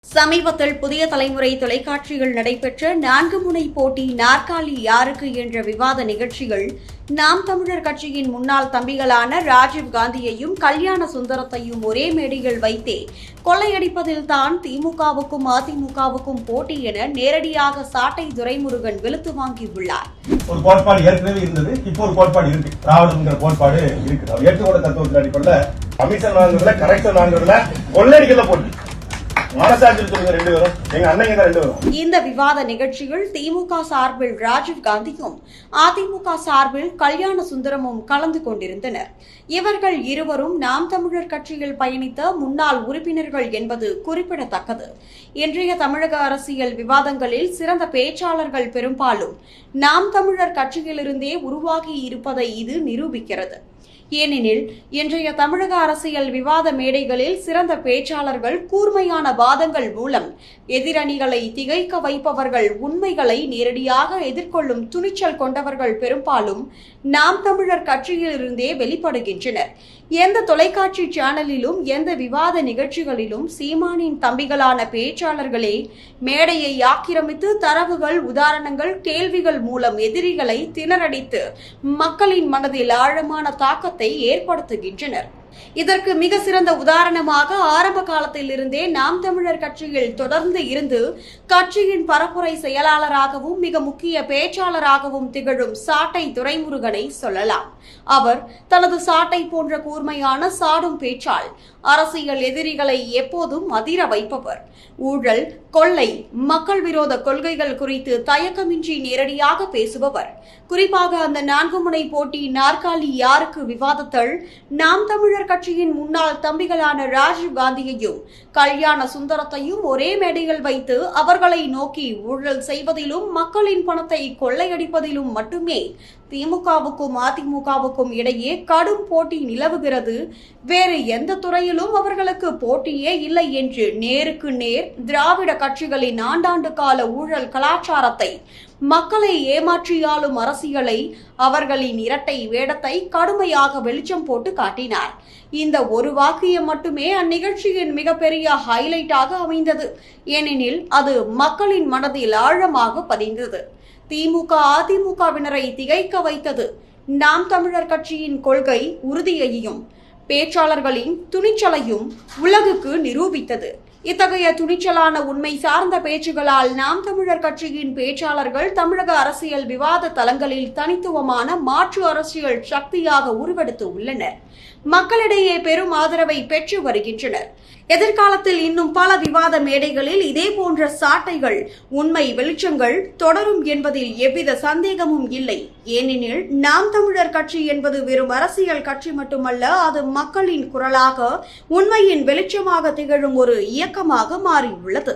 சமீபத்தில் புதிய தலைமுறை தொலைக்காட்சியில் நடைபெற்ற 4 முனை போட்டி நாற்காலி யாருக்கு என்ற விவாத நிகழ்ச்சிகள் நாம் தமிழர் கட்சியின் முன்னாள் தம்பிகளான ராஜீவ் காந்தியையும் கல்யாண சுந்தரத்தையும் ஒரே மேடையில் வைத்தே கொள்ளையடிப்பதில் தான் திமுகவுக்கும் அதிமுகவுக்கும் போட்டி என நேரடியாக சாட்டை துரைமுருகன் வெளுத்து வாங்கியுள்ளார். ஒரு கோட்பாடு ஏற்கனவே இருந்தது, இப்போ ஒரு கோட்பாடு இருக்கு. திராவிடம்ங்கிற கோட்பாடு இருக்கு. அவர் ஏற்றுக்கொண்ட தத்துவத்தின் அடிப்படையில் கமிஷன் வாங்குறதுல கரெக்ஷன் வாங்குறதுல கொள்ளையடிக்கல போட்டி. இந்த விவாத நிகழ்ச்சியில் திமுக சார்பில் ராஜீவ் காந்தியும் அதிமுக சார்பில் கல்யாண சுந்தரமும் கலந்து கொண்டிருந்தனர். இவர்கள் இருவரும் நாம் தமிழர் கட்சியில் பயணித்த முன்னாள் உறுப்பினர்கள் என்பது குறிப்பிடத்தக்கது. இன்றைய தமிழக அரசியல் விவாதங்களில் சிறந்த பேச்சாளர்கள் பெரும்பாலும் நாம் தமிழர் கட்சியிலிருந்தே உருவாகி இருப்பதை இது நிரூபிக்கிறது. ஏனெனில் இன்றைய தமிழக அரசியல் விவாத மேடைகளில் சிறந்த பேச்சாளர்கள் கூர்மையான வாதங்கள் மூலம் எதிரணிகளை திகைக்க வைப்பவர்கள், உண்மைகளை நேரடியாக எதிர்கொள்ளும் துணிச்சல் கொண்டவர்கள் பெரும்பாலும் நாம் தமிழர் கட்சியிலிருந்தே வெளிப்படுகின்றனர். எந்த தொலைக்காட்சி சேனலிலும் எந்த விவாத நிகழ்ச்சிகளிலும் சீமானின் தம்பிகளான பேச்சாளர்களே மேடையை ஆக்கிரமித்து தரவுகள், உதாரணங்கள், கேள்விகள் மூலம் எதிரிகளை திணறடித்து மக்களின் மனதில் ஆழமான தாக்கத்தை ஏற்படுத்துகின்றனர். இதற்கு மிக சிறந்த உதாரணமாக ஆரம்ப காலத்தில் இருந்தே நாம் தமிழர் கட்சியில் தொடர்ந்து இருந்து கட்சியின் பரப்புரை செயலாளராகவும் மிக முக்கிய பேச்சாளராகவும் திகழும் சாட்டை துரைமுருகனை சொல்லலாம். அவர் தனது சாட்டை போன்ற கூர்மையான சாடும் பேச்சால் அரசியல் எதிரிகளை எப்போதும் அதிர வைப்பவர். ஊழல், கொள்ளை, மக்கள் விரோத கொள்கைகள் குறித்து தயக்கமின்றி நேரடியாக பேசுபவர். குறிப்பாக அந்த 4 முனை போட்டி நாற்காலி யாருக்கு விவாதத்தில் நாம் தமிழர் கட்சியின் முன்னாள் தம்பிகளான ராஜீவ் காந்தியையும் கல்யாண சுந்தரத்தையும் ஒரே மேடையில் வைத்து அவர்களை நோக்கி ஊழல் செய்வதிலும் மக்களின் பணத்தை கொள்ளையடிப்பதிலும் மட்டுமே திமுகவுக்கும் அதிமுகவுக்கும் இடையே கடும் போட்டி நிலவுகிறது. வேறு எந்த துறையிலும் அவர்களுக்கு போட்டியே இல்லை என்று நேருக்கு நேர் திராவிட கட்சிகளின் ஆண்டாண்டு கால ஊழல் கலாச்சாரத்தை, மக்களை ஏமாற்றியாளும் அரசியலை, அவர்களின் இரட்டை வேடத்தை கடுமையாக வெளிச்சம் போட்டு காட்டினார். இந்த ஒரு வாக்கியம் மட்டுமே அந்நிகழ்ச்சியின் மிகப்பெரிய ஹைலைட்டாக அமைந்தது. ஏனெனில் அது மக்களின் மனதில் ஆழமாக பதிந்தது. திமுக அதிமுகவினரை திகைக்க வைத்தது. நாம் தமிழர் கட்சியின் கொள்கை உறுதியையும் பேச்சாளர்களின் துணிச்சலையும் உலகுக்கு நிரூபித்தது. இத்தகைய துணிச்சலான உண்மை சார்ந்த பேச்சுகளால் நாம் தமிழர் கட்சியின் பேச்சாளர்கள் தமிழக அரசியல் விவாத தளங்களில் தனித்துவமான மாற்று அரசியல் சக்தியாக உருவெடுத்து உள்ளனர். மக்களிடையே பெரும் ஆதரவை பெற்று வருகின்றனர். எதிர்காலத்தில் இன்னும் பல விவாத மேடைகளில் இதே போன்ற சாட்டைகள், உண்மை வெளிச்சங்கள் தொடரும் என்பதில் எவ்வித சந்தேகமும் இல்லை. ஏனெனில் நாம் தமிழர் கட்சி என்பது வெறும் அரசியல் கட்சி மட்டுமல்ல, அது மக்களின் குரலாக, உண்மையின் வெளிச்சமாக திகழும் ஒரு இயக்கமாக மாறியுள்ளது.